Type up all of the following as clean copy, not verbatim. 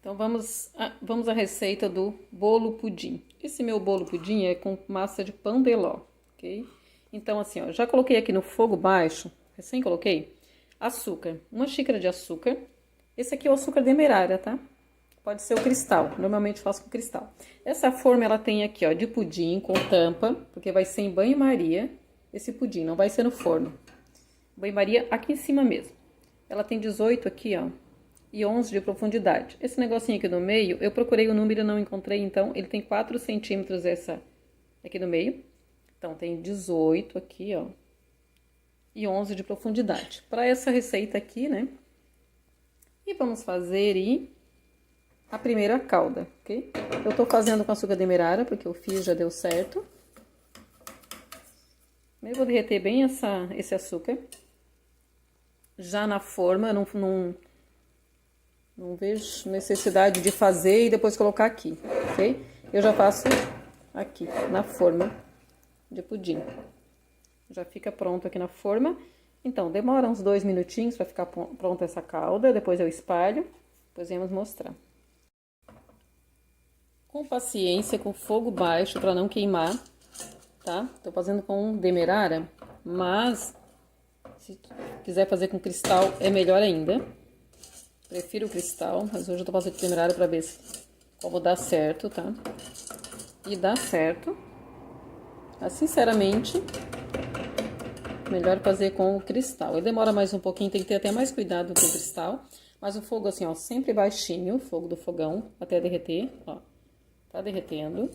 Então, vamos à receita do bolo pudim. Esse meu bolo pudim é com massa de pão de ló, ok? Então, assim, ó, já coloquei aqui no fogo baixo, recém coloquei, açúcar. 1 xícara de açúcar. Esse aqui é o açúcar demerara, tá? Pode ser o cristal, normalmente faço com cristal. Essa forma, ela tem aqui, ó, de pudim com tampa, porque vai ser em banho-maria esse pudim, não vai ser no forno. Banho-maria aqui em cima mesmo. Ela tem 18 aqui, ó, e 11 de profundidade. Esse negocinho aqui no meio, eu procurei o número e não encontrei, então ele tem 4 centímetros essa aqui no meio. Então tem 18 aqui, ó, e 11 de profundidade. Para essa receita aqui, né? E vamos fazer a primeira calda, ok? Eu tô fazendo com açúcar demerara, porque eu fiz, já deu certo. Eu vou derreter bem esse açúcar. Já na forma, não vejo necessidade de fazer e depois colocar aqui, ok? Eu já faço aqui, na forma de pudim. Já fica pronto aqui na forma. Então, demora uns 2 minutinhos para ficar pronta essa calda. Depois eu espalho, depois vamos mostrar. Com paciência, com fogo baixo para não queimar, tá? Tô fazendo com demerara, mas se quiser fazer com cristal é melhor ainda. Prefiro o cristal, mas hoje eu tô fazendo com demerara para ver como dá certo, tá? E dá certo. Mas, sinceramente, melhor fazer com o cristal. Ele demora mais um pouquinho, tem que ter até mais cuidado com o cristal. Mas o fogo assim, ó, sempre baixinho, o fogo do fogão, até derreter, ó. Tá derretendo,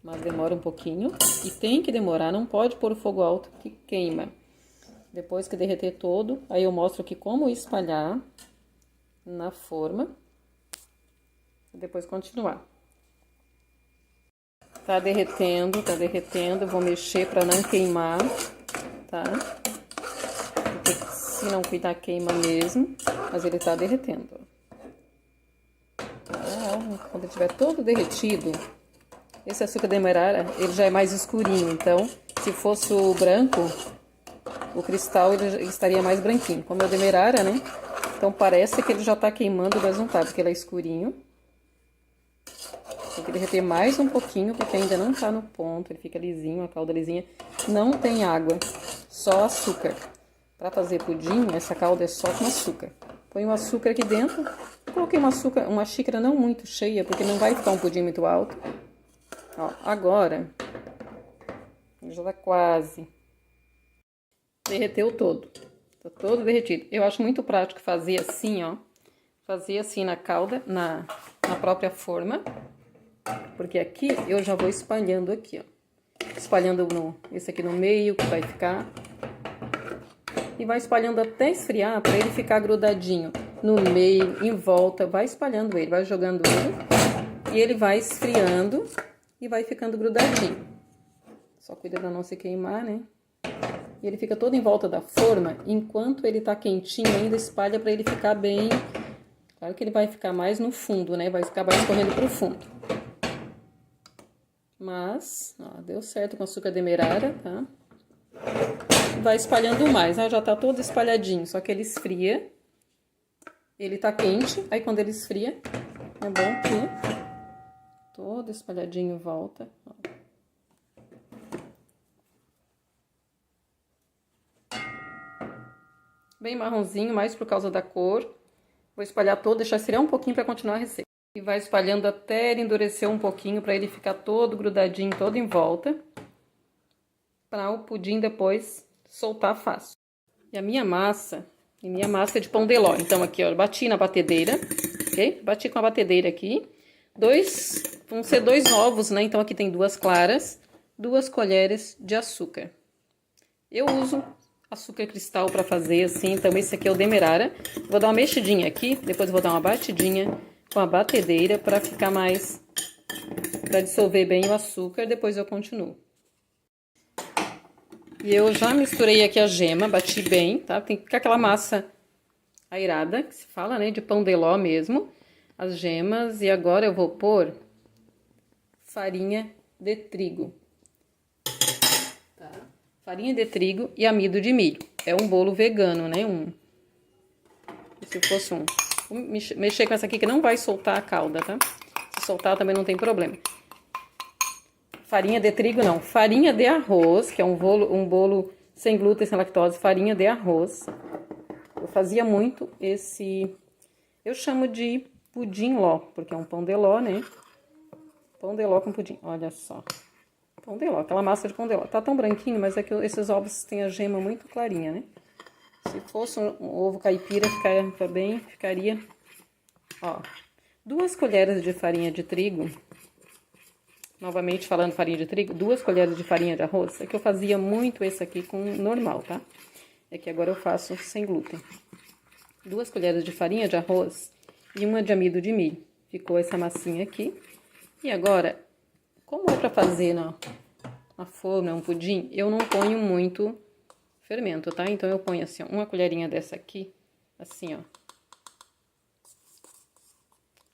mas demora um pouquinho. E tem que demorar, não pode pôr o fogo alto que queima. Depois que derreter todo, aí eu mostro aqui como espalhar na forma. E depois continuar. Tá derretendo, eu vou mexer para não queimar, tá? Porque se não cuidar queima mesmo, mas ele tá derretendo. Quando ele estiver todo derretido, esse açúcar demerara, ele já é mais escurinho, então se fosse o branco, o cristal ele estaria mais branquinho. Como é o demerara, né? Então parece que ele já tá queimando, mas não tá, porque ele é escurinho. Tem que derreter mais um pouquinho, porque ainda não tá no ponto, ele fica lisinho, a calda lisinha. Não tem água, só açúcar. Para fazer pudim, essa calda é só com açúcar. Põe o açúcar aqui dentro. Coloquei uma xícara não muito cheia, porque não vai ficar um pudim muito alto. Ó, agora, já tá quase. Derreteu todo. Tá todo derretido. Eu acho muito prático fazer assim, ó. Fazer assim na calda, na própria forma. Porque aqui eu já vou espalhando aqui, ó. Espalhando esse aqui no meio, que vai ficar. E vai espalhando até esfriar, para ele ficar grudadinho no meio, em volta. Vai espalhando ele, vai jogando ele. E ele vai esfriando e vai ficando grudadinho. Só cuida pra não se queimar, né? E ele fica todo em volta da forma. Enquanto ele tá quentinho, ainda espalha para ele ficar bem. Claro que ele vai ficar mais no fundo, né? Vai acabar escorrendo pro fundo. Mas, ó, deu certo com açúcar demerara, tá? Vai espalhando mais, ó, já tá todo espalhadinho, só que ele esfria. Ele tá quente, aí quando ele esfria, é bom que todo espalhadinho volta, ó. Bem marronzinho, mais por causa da cor. Vou espalhar todo, deixar esfriar um pouquinho para continuar a receita. E vai espalhando até ele endurecer um pouquinho, para ele ficar todo grudadinho, todo em volta. Para o pudim depois soltar fácil. E a minha massa é de pão de ló. Então aqui, ó, eu bati na batedeira, ok? Bati com a batedeira aqui. Vão ser 2 ovos, né? Então aqui tem 2 claras, 2 colheres de açúcar. Eu uso açúcar cristal para fazer assim, então esse aqui é o demerara. Vou dar uma mexidinha aqui, depois vou dar uma batidinha com a batedeira para ficar mais, para dissolver bem o açúcar, depois eu continuo. E eu já misturei aqui a gema, bati bem, tá? Tem que ficar aquela massa airada, que se fala, né? De pão de ló mesmo. As gemas. E agora eu vou pôr farinha de trigo. Tá? Farinha de trigo e amido de milho. É um bolo vegano, né? Se fosse Vou mexer com essa aqui que não vai soltar a calda, tá? Se soltar também não tem problema. Farinha de trigo não, farinha de arroz, que é um bolo sem glúten, sem lactose, farinha de arroz. Eu fazia muito esse, eu chamo de pudim ló, porque é um pão de ló, né? Pão de ló com pudim, olha só. Pão de ló, aquela massa de pão de ló. Tá tão branquinho, mas é que esses ovos têm a gema muito clarinha, né? Se fosse um ovo caipira, ficaria, ó, 2 colheres de farinha de trigo. Novamente falando farinha de trigo, 2 colheres de farinha de arroz. É que eu fazia muito esse aqui com normal, tá? É que agora eu faço sem glúten. 2 colheres de farinha de arroz e 1 de amido de milho. Ficou essa massinha aqui. E agora, como é pra fazer na forma, um pudim, eu não ponho muito fermento, tá? Então, eu ponho assim, ó, 1 colherinha dessa aqui, assim, ó.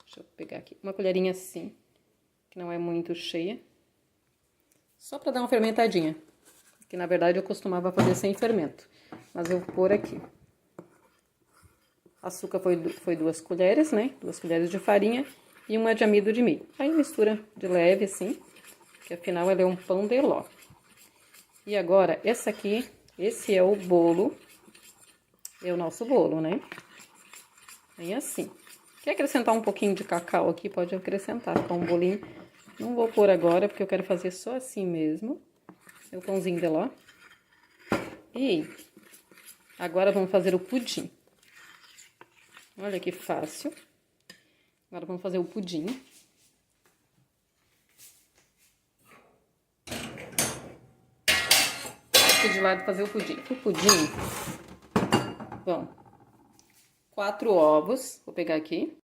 Deixa eu pegar aqui. 1 colherinha assim, que não é muito cheia. Só pra dar uma fermentadinha. Que, na verdade, eu costumava fazer sem fermento. Mas eu vou pôr aqui. Açúcar foi 2 colheres, né? 2 colheres de farinha e 1 de amido de milho. Aí, mistura de leve, assim, que afinal, ela é um pão de ló. E agora, esse é o bolo, é o nosso bolo, né? Vem assim. Quer acrescentar um pouquinho de cacau aqui? Pode acrescentar, ficar um bolinho. Não vou pôr agora, porque eu quero fazer só assim mesmo. É o pãozinho de ló. E agora vamos fazer o pudim. Olha que fácil. Agora vamos fazer o pudim. Aqui de lado fazer o pudim. O pudim, bom, 4 ovos, vou pegar aqui.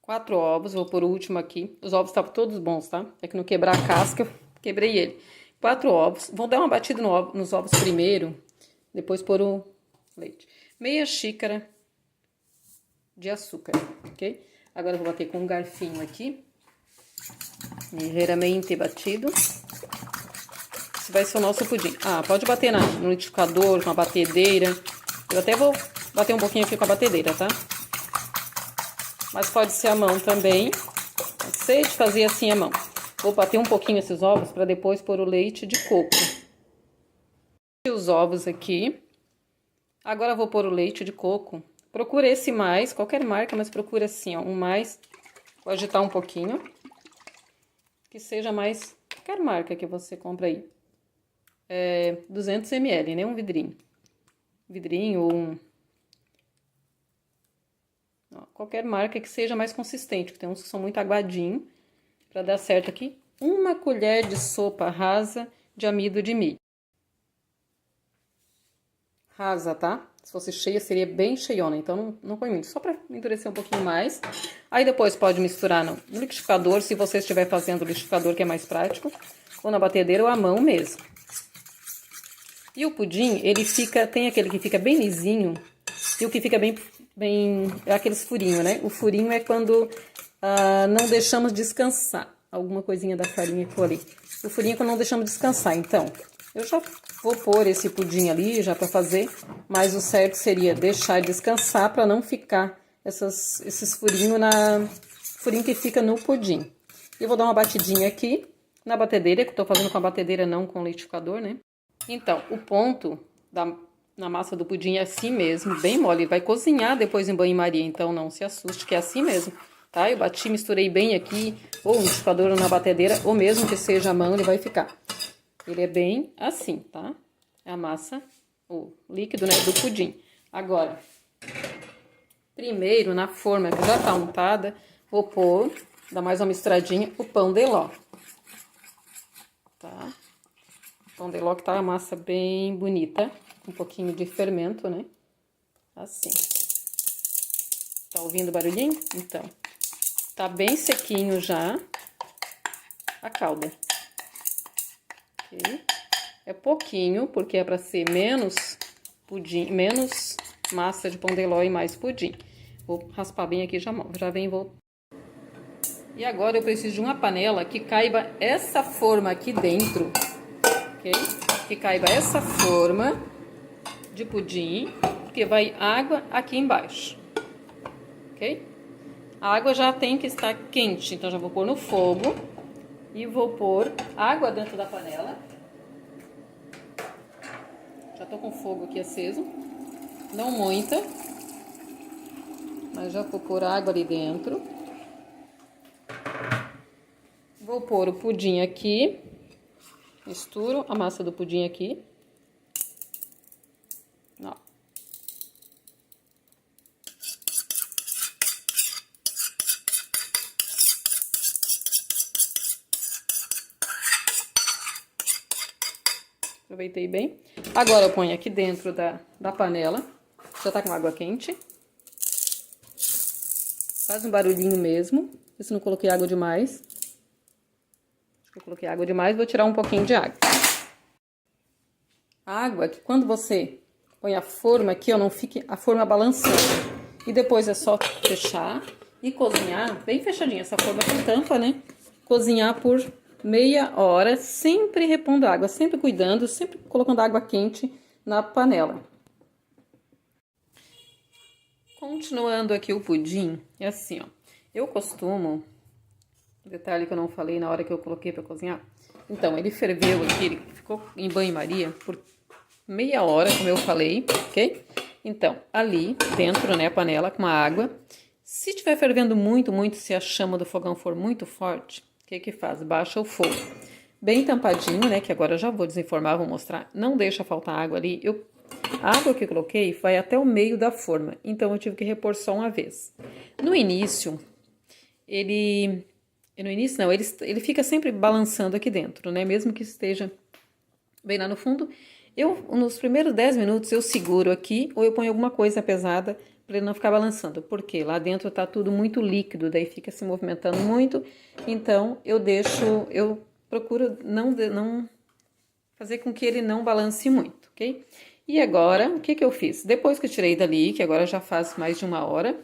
4 ovos, vou pôr o último aqui. Os ovos estavam todos bons, tá? É que não quebrar a casca, eu quebrei ele. 4 ovos. Vou dar uma batida nos ovos primeiro, depois pôr o leite. Meia xícara de açúcar, ok? Agora eu vou bater com um garfinho aqui. Ligeiramente batido. Esse vai ser o nosso pudim. Ah, pode bater no liquidificador, com a batedeira. Eu até vou bater um pouquinho aqui com a batedeira, tá? Mas pode ser a mão também. Não sei de fazer assim a mão. Vou bater um pouquinho esses ovos para depois pôr o leite de coco. Os ovos aqui. Agora eu vou pôr o leite de coco. Procura esse mais, qualquer marca, mas procura assim, ó, um mais. Vou agitar um pouquinho. Que seja mais, qualquer marca que você compra aí. 200 ml, né? Um vidrinho. Vidrinho ou um... Ó, qualquer marca que seja mais consistente, que tem uns que são muito aguadinhos. Pra dar certo aqui. 1 colher de sopa rasa de amido de milho. Rasa, tá? Se fosse cheia, seria bem cheiona, então não põe muito. Só pra endurecer um pouquinho mais. Aí depois pode misturar no liquidificador, se você estiver fazendo o liquidificador, que é mais prático. Ou na batedeira ou à mão mesmo. E o pudim, ele tem aquele que fica bem lisinho e o que fica bem é aqueles furinhos, né? O furinho é quando não deixamos descansar. Alguma coisinha da farinha que for ali. O furinho é quando não deixamos descansar. Então, eu já vou pôr esse pudim ali já para fazer, mas o certo seria deixar descansar para não ficar esses furinhos furinho que fica no pudim. Eu vou dar uma batidinha aqui na batedeira, que eu tô fazendo com a batedeira, não com o liquidificador, né? Então, o ponto na massa do pudim é assim mesmo, bem mole. Ele vai cozinhar depois em banho-maria, então não se assuste, que é assim mesmo, tá? Eu bati, misturei bem aqui, ou no liquidificador ou na batedeira, ou mesmo que seja a mão, ele vai ficar. Ele é bem assim, tá? É a massa, o líquido, né, do pudim. Agora, primeiro, na forma que já tá untada, vou pôr, dar mais uma misturadinha, o pão de ló. Tá? Pão de ló que tá a massa bem bonita, um pouquinho de fermento, né? Assim. Tá ouvindo o barulhinho? Então, tá bem sequinho já a calda. Ok? É pouquinho, porque é pra ser menos pudim, menos massa de pão de ló e mais pudim. Vou raspar bem aqui, já vem voltando. E agora eu preciso de uma panela que caiba essa forma aqui dentro. Ok? Que caiba essa forma de pudim, porque vai água aqui embaixo. ok? A água já tem que estar quente, então já vou pôr no fogo e vou pôr água dentro da panela. Já tô com o fogo aqui aceso, não muita, mas já vou pôr água ali dentro. Vou pôr o pudim aqui, misturo a massa do pudim aqui. Ó. Aproveitei bem. Agora eu ponho aqui dentro da panela. Já tá com água quente. Faz um barulhinho mesmo. Vê se não coloquei água demais. Acho que eu coloquei água demais, vou tirar um pouquinho de água. A água, que quando você põe a forma aqui, ó, não fique a forma balançando. E depois é só fechar e cozinhar bem fechadinha. Essa forma com tampa, né? Cozinhar por meia hora, sempre repondo água, sempre cuidando, sempre colocando água quente na panela. Continuando aqui o pudim, é assim, ó. Eu costumo, detalhe que eu não falei na hora que eu coloquei para cozinhar. Então, ele ferveu aqui, ele ficou em banho-maria por meia hora, como eu falei, ok? Então, ali dentro, né, a panela com a água. Se estiver fervendo muito, se a chama do fogão for muito forte, o que que faz? Baixa o fogo. Bem tampadinho, né, que agora eu já vou desenformar, vou mostrar. Não deixa faltar água ali. A água que eu coloquei vai até o meio da forma, então eu tive que repor só uma vez. No início, ele fica sempre balançando aqui dentro, né? Mesmo que esteja bem lá no fundo. Nos primeiros 10 minutos, eu seguro aqui ou eu ponho alguma coisa pesada para ele não ficar balançando. Porque lá dentro tá tudo muito líquido, daí fica se movimentando muito. Então, eu procuro não fazer com que ele não balance muito, ok? E agora, o que que eu fiz? Depois que eu tirei dali, que agora já faz mais de uma hora,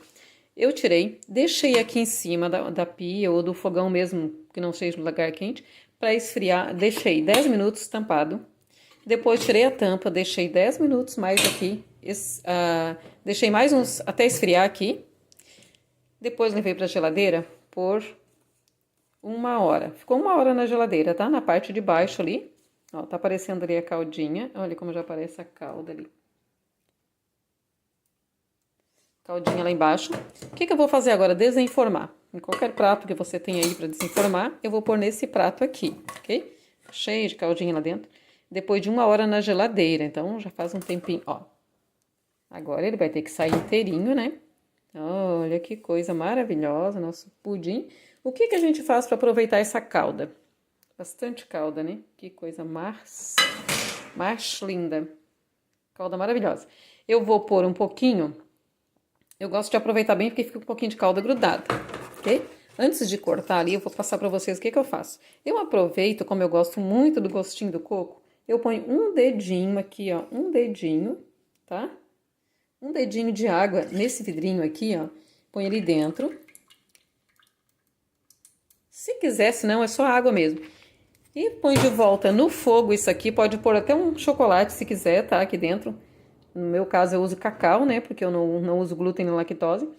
eu tirei, deixei aqui em cima da pia ou do fogão mesmo, que não seja um lugar quente, para esfriar, deixei 10 minutos tampado. Depois tirei a tampa, deixei 10 minutos mais aqui, deixei mais uns até esfriar aqui. Depois levei para a geladeira por uma hora. Ficou uma hora na geladeira, tá? Na parte de baixo ali. Ó, tá aparecendo ali a caldinha. Olha como já aparece a calda ali. Caldinha lá embaixo. O que que eu vou fazer agora? Desenformar. Em qualquer prato que você tenha aí para desenformar, eu vou pôr nesse prato aqui, ok? Cheio de caldinha lá dentro. Depois de uma hora na geladeira, então já faz um tempinho, ó. Agora ele vai ter que sair inteirinho, né? Olha que coisa maravilhosa, nosso pudim. O que que a gente faz para aproveitar essa calda? Bastante calda, né? Que coisa mais linda. Calda maravilhosa. Eu vou pôr um pouquinho. Eu gosto de aproveitar bem porque fica um pouquinho de calda grudada, ok? Antes de cortar ali, eu vou passar para vocês o que que eu faço. Eu aproveito, como eu gosto muito do gostinho do coco, eu ponho um dedinho aqui, ó, um dedinho, tá? Um dedinho de água nesse vidrinho aqui, ó, põe ali dentro. Se quiser, senão é só água mesmo. E põe de volta no fogo isso aqui, pode pôr até um chocolate se quiser, tá? Aqui dentro. No meu caso eu uso cacau, né? Porque eu não uso glúten nem lactose.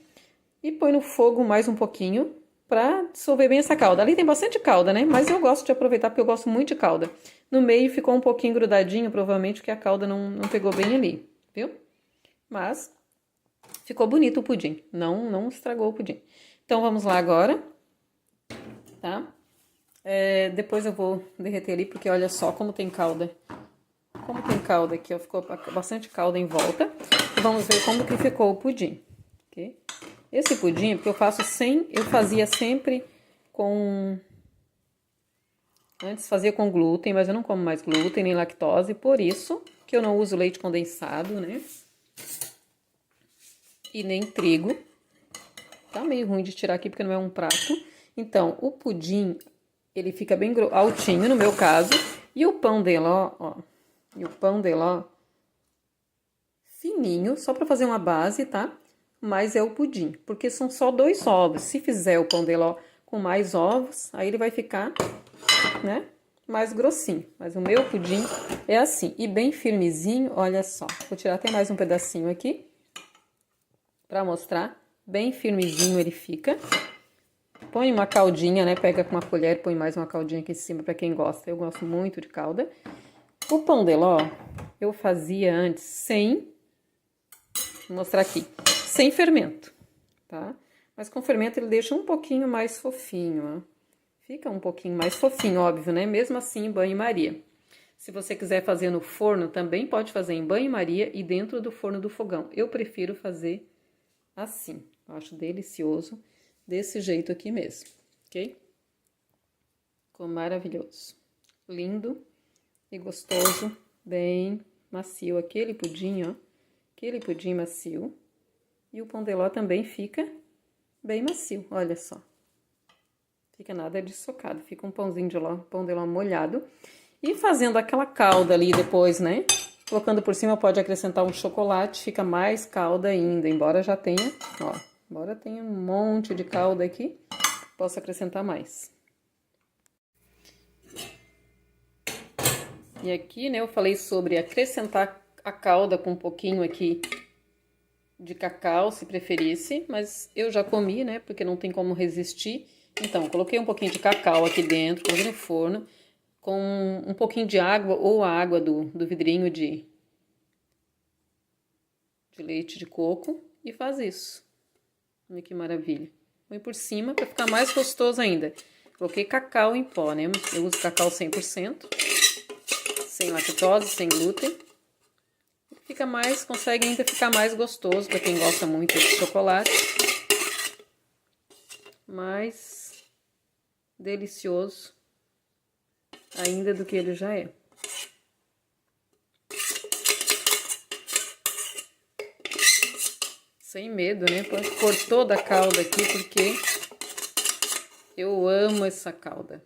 E põe no fogo mais um pouquinho pra dissolver bem essa calda. Ali tem bastante calda, né? Mas eu gosto de aproveitar porque eu gosto muito de calda. No meio ficou um pouquinho grudadinho, provavelmente porque a calda não pegou bem ali, viu? Mas ficou bonito o pudim, não estragou o pudim. Então vamos lá agora, tá? Depois eu vou derreter ali, porque olha só como tem calda. Como tem calda aqui, ó, ficou bastante calda em volta. E vamos ver como que ficou o pudim, ok? Esse pudim, porque eu fazia sempre com... Antes fazia com glúten, mas eu não como mais glúten nem lactose, por isso que eu não uso leite condensado, né? E nem trigo. Tá meio ruim de tirar aqui porque não é um prato. Então, o pudim, ele fica bem altinho, no meu caso. E o pão dele, ó. E o pão dele, ó. Fininho, só pra fazer uma base, tá? Mas é o pudim, porque são só 2 ovos. Se fizer o pão dele, ó, com mais ovos, aí ele vai ficar, né? Mais grossinho. Mas o meu pudim é assim. E bem firmezinho, olha só. Vou tirar até mais um pedacinho aqui. Pra mostrar. Bem firmezinho ele fica. Põe uma caldinha, né? Pega com uma colher, põe mais uma caldinha aqui em cima pra quem gosta. Eu gosto muito de calda. O pão de ló, eu fazia antes sem... Vou mostrar aqui. Sem fermento, tá? Mas com fermento ele deixa um pouquinho mais fofinho, ó. Fica um pouquinho mais fofinho, óbvio, né? Mesmo assim em banho-maria. Se você quiser fazer no forno, também pode fazer em banho-maria e dentro do forno do fogão. Eu prefiro fazer assim. Eu acho delicioso desse jeito aqui mesmo, ok? Ficou maravilhoso. Lindo e gostoso, bem macio. Aquele pudim, ó. Aquele pudim macio. E o pão de ló também fica bem macio, olha só. Fica nada de socado, fica um pãozinho de ló, pão de ló molhado. E fazendo aquela calda ali depois, né? Colocando por cima, pode acrescentar um chocolate, fica mais calda ainda. Embora já tenha, ó, embora tenha um monte de calda aqui, posso acrescentar mais. E aqui, né, eu falei sobre acrescentar a calda com um pouquinho aqui de cacau, se preferisse, mas eu já comi, né, porque não tem como resistir. Então, coloquei um pouquinho de cacau aqui dentro, coloquei no forno, com um pouquinho de água, ou a água do vidrinho de leite de coco, e faz isso. Olha que maravilha. Põe por cima para ficar mais gostoso ainda. Coloquei cacau em pó, né, eu uso cacau 100%, sem lactose, sem glúten. Fica mais, consegue ainda ficar mais gostoso para quem gosta muito de chocolate. Mais delicioso ainda do que ele já é. Sem medo, né? Pode pôr toda a calda aqui, porque eu amo essa calda.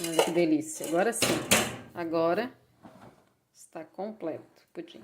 Olha que delícia. Agora sim. Agora está completo o pudim.